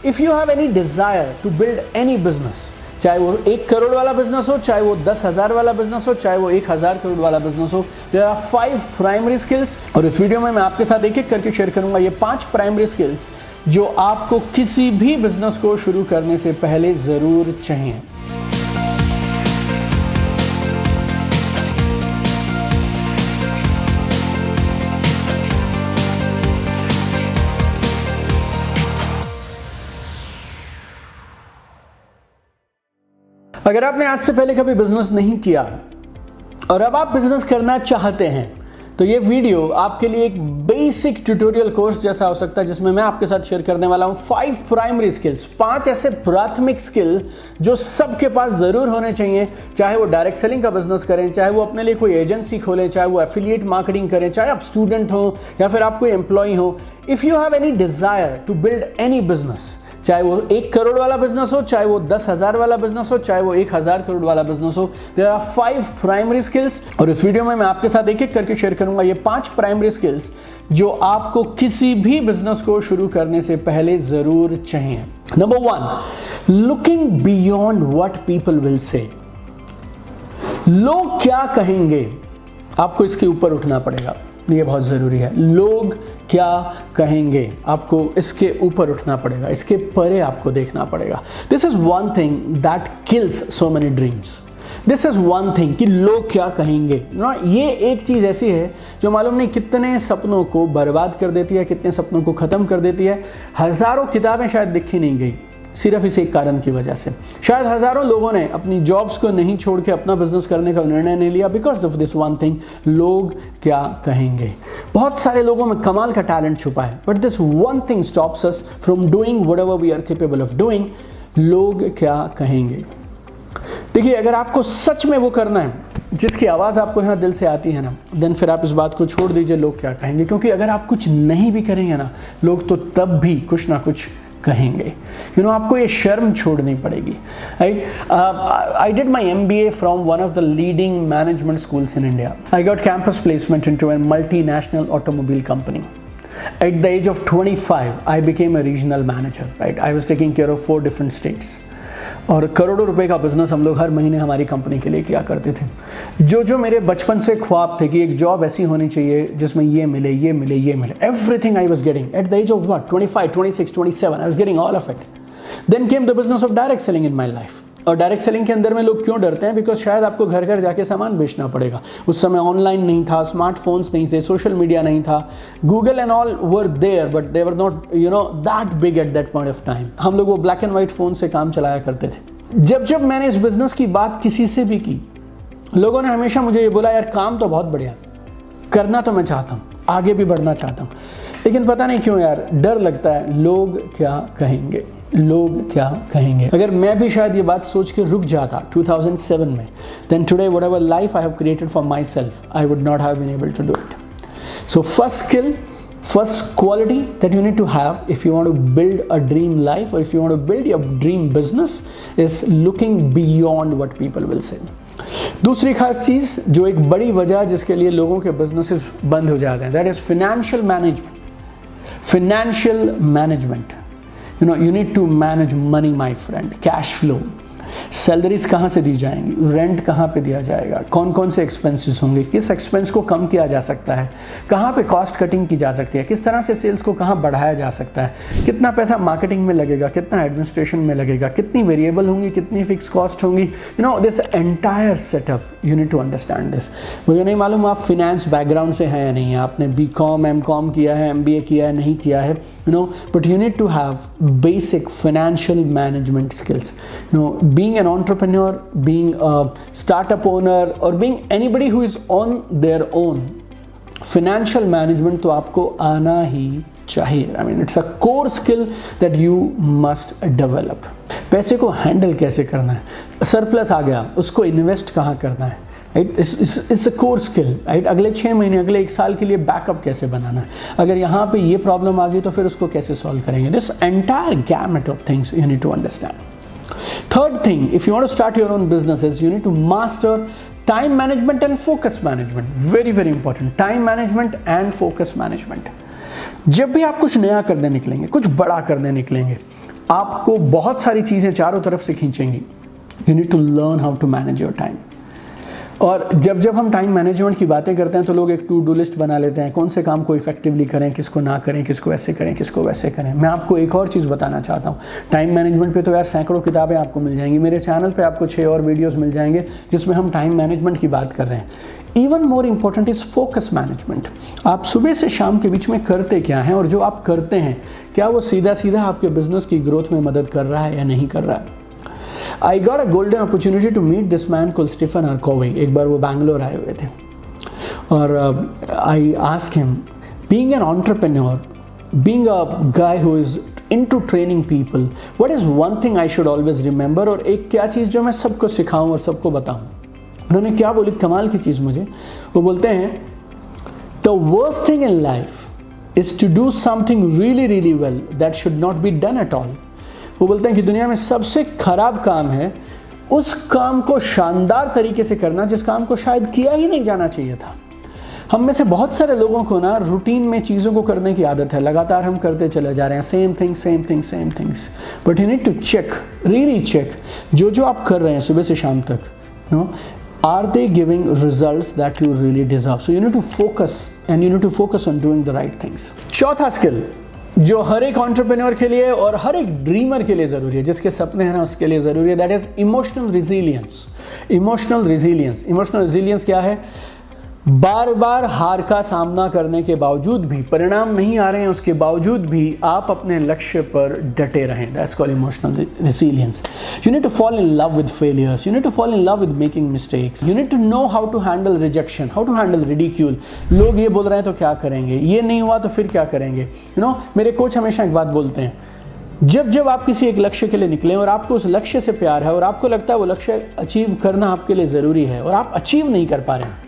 If you have any desire to build any business, चाहे वो 1 करोड़ वाला बिजनेस हो, चाहे वो 10,000 वाला बिजनेस हो, चाहे वो 1,000 करोड़ वाला बिजनेस हो, देयर आर 5 प्राइमरी स्किल्स। और इस वीडियो में मैं आपके साथ एक एक करके शेयर करूंगा ये 5 प्राइमरी स्किल्स जो आपको किसी भी बिजनेस को शुरू करने से पहले जरूर चाहिए। अगर आपने आज से पहले कभी बिजनेस नहीं किया और अब आप बिजनेस करना चाहते हैं तो ये वीडियो आपके लिए एक बेसिक ट्यूटोरियल कोर्स जैसा हो सकता है, जिसमें मैं आपके साथ शेयर करने वाला हूं 5 प्राइमरी स्किल्स, 5 ऐसे प्राथमिक स्किल जो सबके पास जरूर होने चाहिए, चाहे वो डायरेक्ट सेलिंग का बिजनेस करें, चाहे वो अपने लिए कोई एजेंसी खोलें, चाहे वो एफिलिएट मार्केटिंग करें, चाहे आप स्टूडेंट हो या फिर आप कोई एम्प्लॉय हो। If you have any desire to build any business, चाहे वो 1 करोड़ वाला बिजनेस हो, चाहे वो 10,000 वाला बिजनेस हो, चाहे वो 1,000 करोड़ वाला बिजनेस हो, देयर आर 5 प्राइमरी स्किल्स। और इस वीडियो में मैं आपके साथ एक एक करके शेयर करूंगा ये 5 प्राइमरी स्किल्स जो आपको किसी भी बिजनेस को शुरू करने से पहले जरूर चाहिए। Number 1, looking beyond what people will से। लोग क्या कहेंगे, आपको इसके ऊपर उठना पड़ेगा, ये बहुत ज़रूरी है। लोग क्या कहेंगे, आपको इसके ऊपर उठना पड़ेगा, इसके परे आपको देखना पड़ेगा। This is one thing that kills so many dreams. This is one thing कि लोग क्या कहेंगे ना, ये एक चीज़ ऐसी है जो मालूम नहीं कितने सपनों को बर्बाद कर देती है, कितने सपनों को ख़त्म कर देती है। हज़ारों किताबें शायद लिखी नहीं गई सिर्फ इस एक कारण की वजह से। शायद हज़ारों लोगों ने अपनी जॉब्स को नहीं छोड़ के अपना बिजनेस करने का निर्णय नहीं लिया because of this one thing, लोग क्या कहेंगे। बहुत सारे लोगों में कमाल का टैलेंट छुपा है, but this one thing stops us from doing whatever we are capable of doing. लोग क्या कहेंगे। देखिए, अगर आपको सच में वो करना है जिसकी आवाज़ आपको यहाँ दिल से आती है ना, देन फिर आप इस बात को छोड़ दीजिए लोग क्या कहेंगे, क्योंकि अगर आप कुछ नहीं भी करेंगे ना, लोग तो तब भी कुछ ना कुछ कहेंगे। आपको ये शर्म छोड़नी पड़ेगी। I did my MBA from one of the leading management schools in India. I got campus placement into a multinational automobile company. At the age of 25, I became a regional manager. Right? I was taking care of 4 different states. और करोड़ों रुपए का business हम लोग हर महीने हमारी company के लिए किया करते थे। जो मेरे बचपन से ख्वाब थे कि एक जॉब ऐसी होनी चाहिए जिसमें ये मिले, ये मिले, ये मिले, everything I was getting at the age of what 25, 26, 27 I was getting all of it. Then came the business of direct selling in my life. और डायरेक्ट सेलिंग के अंदर में लोग क्यों डरते हैं? बिकॉज शायद आपको घर घर जाके सामान बेचना पड़ेगा। उस समय ऑनलाइन नहीं था, स्मार्टफोन्स नहीं थे, सोशल मीडिया नहीं था, Google and all were there but they were not that big at that point of time. हम लोग वो ब्लैक एंड व्हाइट फोन से काम चलाया करते थे। जब मैंने इस बिजनेस की बात किसी से भी की, लोगों ने हमेशा मुझे ये बोला, यार काम तो बहुत बढ़िया, करना तो मैं चाहता हूँ, आगे भी बढ़ना चाहता हूँ, लेकिन पता नहीं क्यों यार डर लगता है, लोग क्या कहेंगे, लोग क्या कहेंगे। अगर मैं भी शायद ये बात सोच के रुक जाता 2007 में, then today whatever life I have created for myself, I would not have been able to do it. So first skill, first quality that you need to have if you want to build a dream life or if you want to build your dream business is looking beyond what people will say. दूसरी खास चीज़ जो एक बड़ी वजह जिसके लिए लोगों के बिजनेसेस बंद हो जाते हैं, that is financial management. Financial management. You need to manage money, my friend. Cash flow. Salaries कहाँ से दी जाएंगी, रेंट कहाँ पे दिया जाएगा, कौन कौन से एक्सपेंसेस होंगे, किस एक्सपेंस को कम किया जा सकता है, कहाँ पे कॉस्ट कटिंग की जा सकती है, किस तरह से सेल्स को कहाँ बढ़ाया जा सकता है, कितना पैसा मार्केटिंग में लगेगा, कितना एडमिनिस्ट्रेशन में लगेगा, कितनी वेरिएबल होंगी, कितनी फिक्स कॉस्ट होंगी। This entire setup you need to understand this. मुझे नहीं मालूम आप फिनेंस बैकग्राउंड से हैं या नहीं है, आपने BCom M.Com किया है, MBA किया है, नहीं किया है, but you need to have basic financial management skills. Being an entrepreneur, being a startup owner or being anybody who is on their own, financial management तो आपको आना ही चाहिए। I mean it's a core skill that you must develop. पैसे को handle कैसे करना है, surplus आ गया उसको इन्वेस्ट कहाँ करना है, right, it's a core skill, right. अगले 6 महीने, अगले 1 साल के लिए बैकअप कैसे बनाना है, अगर यहाँ पे ये प्रॉब्लम आ गई तो फिर उसको कैसे सॉल्व करेंगे। This entire gamut of things you need to understand. Third thing, if you want to start your own businesses, you need to master time management and focus management. Very, very important. Time management and focus management. जब भी आप कुछ नया करने निकलेंगे, कुछ बड़ा करने निकलेंगे, आपको बहुत सारी चीज़ें चारों तरफ से खींचेंगी। You need to learn how to manage your time. और जब हम टाइम मैनेजमेंट की बातें करते हैं तो लोग एक टू डू लिस्ट बना लेते हैं, कौन से काम को इफेक्टिवली करें, किसको ना करें, किसको ऐसे करें, किसको वैसे करें। मैं आपको एक और चीज़ बताना चाहता हूँ, टाइम मैनेजमेंट पे तो यार सैकड़ों किताबें आपको मिल जाएंगी। मेरे चैनल पे आपको 6 और वीडियोस मिल जाएंगे जिसमें हम टाइम मैनेजमेंट की बात कर रहे हैं। Even more important is focus management. आप सुबह से शाम के बीच में करते क्या हैं, और जो आप करते हैं क्या वो सीधा सीधा आपके बिजनेस की ग्रोथ में मदद कर रहा है या नहीं कर रहा है। I got a golden opportunity to meet this man called Stephen R. Covey। एक बार वो बैंगलोर आए हुए थे और I asked him, being an entrepreneur, being a guy who is into training people, what is one thing I should always remember, और एक क्या चीज़ जो मैं सबको सिखाऊं और सबको बताऊं। उन्होंने क्या बोली, कमाल की चीज़ मुझे, वो बोलते हैं the worst thing in life is to do something really really well that should not be done at all। वो बोलते हैं कि दुनिया में सबसे खराब काम है उस काम को शानदार तरीके से करना जिस काम को शायद किया ही नहीं जाना चाहिए था। हम में से बहुत सारे लोगों को ना रूटीन में चीज़ों को करने की आदत है, लगातार हम करते चले जा रहे हैं same things. But you need to check, really check, जो आप कर रहे हैं सुबह से शाम तक, you know, are they giving results that you really deserve. So you need to focus and you need to focus on doing the right things. चौथा स्किल जो हर एक एंटरप्रेन्योर के लिए और हर एक ड्रीमर के लिए ज़रूरी है, जिसके सपने हैं ना उसके लिए ज़रूरी है, that is emotional resilience. Emotional resilience क्या है? बार बार हार का सामना करने के बावजूद भी, परिणाम नहीं आ रहे हैं उसके बावजूद भी आप अपने लक्ष्य पर डटे रहें। That's called emotional resilience. You need to fall in love with failures, you need to fall in love with making mistakes, you need to know how to handle rejection, how to handle ridicule. लोग ये बोल रहे हैं तो क्या करेंगे, ये नहीं हुआ तो फिर क्या करेंगे। यू नो, मेरे कोच हमेशा एक बात बोलते हैं, जब आप किसी एक लक्ष्य के लिए निकलें और आपको उस लक्ष्य से प्यार है और आपको लगता है वो लक्ष्य अचीव करना आपके लिए ज़रूरी है और आप अचीव नहीं कर पा रहे हैं,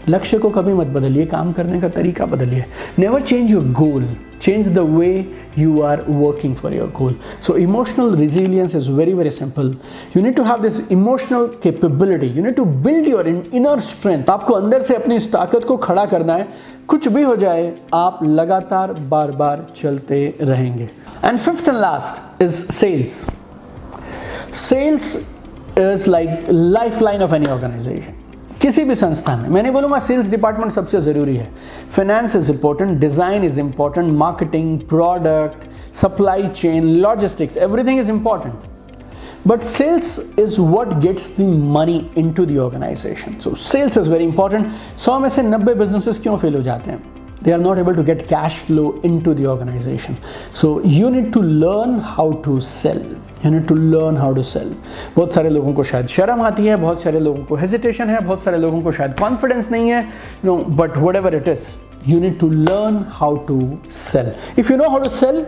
लक्ष्य को कभी मत बदलिए, काम करने का तरीका बदलिए। Never change your goal, change the way you are working for your goal. So emotional resilience is very very simple. You need to have this emotional capability, you need to build your inner strength. आपको अंदर से अपनी इस ताकत को खड़ा करना है, कुछ भी हो जाए आप लगातार बार बार चलते रहेंगे। And fifth and last is sales. Sales is like lifeline of any organization. किसी भी संस्था में, मैं नहीं बोलूँगा सेल्स डिपार्टमेंट सबसे ज़रूरी है, finance is important, design is important, marketing, product, supply chain, logistics, everything is important, but sales is what gets the money into the organization. So sales is very important. 100 में से 90 businesses क्यों fail हो जाते हैं? They are not able to get cash flow into the organization. So you need to learn how to sell. You need to learn how to sell. बहुत सारे लोगों को शायद शर्म आती है, बहुत सारे लोगों को हेजिटेशन है, बहुत सारे लोगों को शायद कॉन्फिडेंस नहीं है, you know, but whatever it is, you need to learn how to sell. If you know how to sell,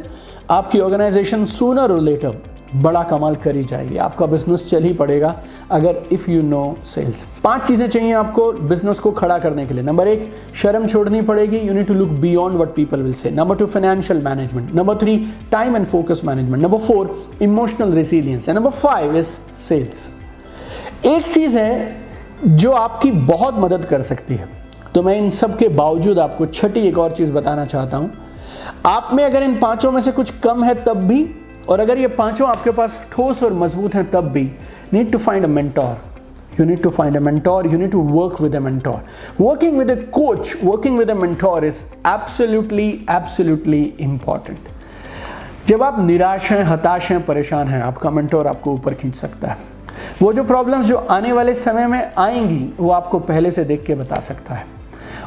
आपकी ऑर्गेनाइजेशन sooner or later बड़ा कमाल कर ही जाएगी, आपका बिजनेस चल ही पड़ेगा अगर इफ़ यू नो सेल्स। 5 चीज़ें चाहिए आपको बिजनेस को खड़ा करने के लिए। नंबर 1, शर्म छोड़नी पड़ेगी, you need to look beyond what people will say. Number 2, financial management. Number 3, time and focus management. Number 4, emotional resilience. And number 5 is sales. एक चीज़ है जो आपकी बहुत मदद कर सकती है, तो मैं इन सब के बावजूद आपको छठी एक और चीज़ बताना चाहता हूँ। आप में अगर इन 5 में से कुछ कम है तब भी, और अगर ये 5 आपके पास ठोस और मजबूत हैं तब भी, need to find a mentor. You need to find a mentor, you need to work with a mentor. Working with a coach, working with a mentor is absolutely important. जब आप निराश हैं, हताश हैं, परेशान हैं, आपका मेंटोर आपको ऊपर खींच सकता है। वो जो प्रॉब्लम्स जो आने वाले समय में आएंगी वो आपको पहले से देख के बता सकता है,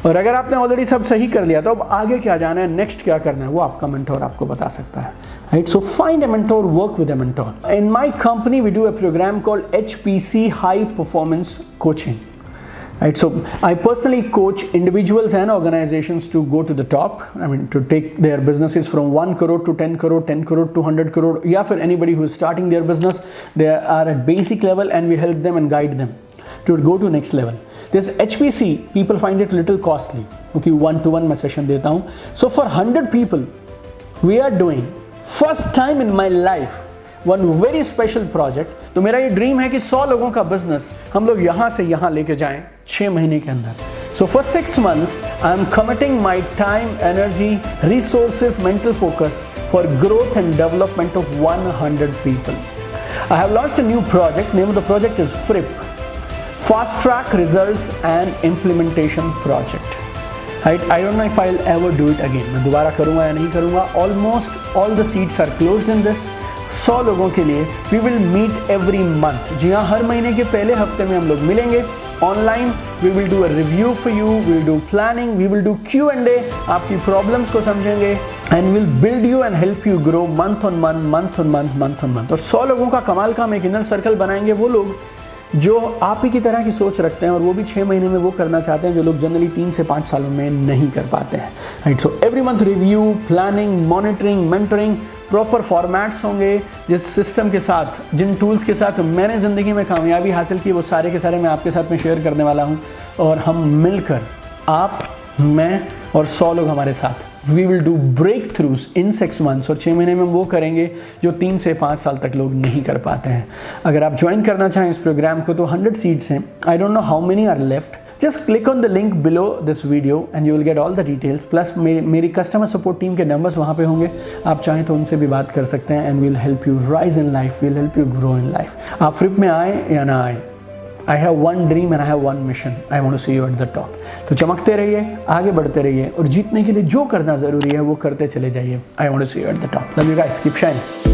और अगर आपने ऑलरेडी सब सही कर लिया तो अब आगे क्या जाना है, नेक्स्ट क्या करना है, वो आपका मेंटोर आपको बता सकता है। Right? So find a mentor, work with a mentor. In my company, we do a program called HPC, High Performance Coaching. Right? So I personally coach individuals and organizations to go to the top. I mean, to take their businesses from 1 crore to 10 crore, 10 crore to 100 crore. Yeah, for anybody who is starting their business, they are at basic level and we help them and guide them to go to next level. This HPC, people find it little costly. Okay, 1-to-1 मैं session देता हूँ. So for 100 people, we are doing first time in my life one very special project. तो मेरा ये dream है कि 100 लोगों का बिजनेस हम लोग यहाँ से यहाँ लेके जाएं 6 महीने के अंदर। So for 6 months I am committing my time, energy, resources, mental focus for growth and development of 100 people. I have launched a new project. Name of the project is FRIP, Fast Track Results and Implementation Project. Right? I don't know if I'll ever do it again. मैं दोबारा करूँगा या नहीं करूँगा. Almost all the seats are closed in this. 100 लोगों के लिए we will meet every month. जी हाँ, हर महीने के पहले हफ्ते में हम लोग मिलेंगे online. We will do a review for you, we will do planning, we will do Q&A, आपकी प्रॉब्लम्स को समझेंगे and will build you and help you grow month on month. और 100 लोगों का कमाल का हम एक इनर सर्कल बनाएंगे, वो लोग जो आप ही की तरह की सोच रखते हैं और वो भी 6 महीने में वो करना चाहते हैं जो लोग जनरली 3 से 5 सालों में नहीं कर पाते हैं. Right, so every month review, planning, monitoring, mentoring, proper formats होंगे. जिस सिस्टम के साथ, जिन टूल्स के साथ मैंने ज़िंदगी में कामयाबी हासिल की, वो सारे के सारे मैं आपके साथ में शेयर करने वाला हूँ. और हम मिलकर, आप, मैं और 100 लोग हमारे साथ, we will do breakthroughs in 6 months. और 6 महीने में वो करेंगे जो 3 से 5 साल तक लोग नहीं कर पाते हैं. अगर आप ज्वाइन करना चाहें इस प्रोग्राम को तो 100 सीट्स हैं. I don't know how many are left. Just click on the link below this video and you will get all the details. Plus मेरी कस्टमर सपोर्ट टीम के नंबर्स वहाँ पे होंगे. आप चाहें तो उनसे भी बात कर सकते हैं and we'll help you rise in life, we'll help you grow in life. आप फ्रिप में आए या ना आए, I have one dream and I have one mission. I want to see you at the top. तो चमकते रहिए, आगे बढ़ते रहिए और जीतने के लिए जो करना ज़रूरी है वो करते चले जाइए. I want to see you at the top. Love you guys. Keep shining.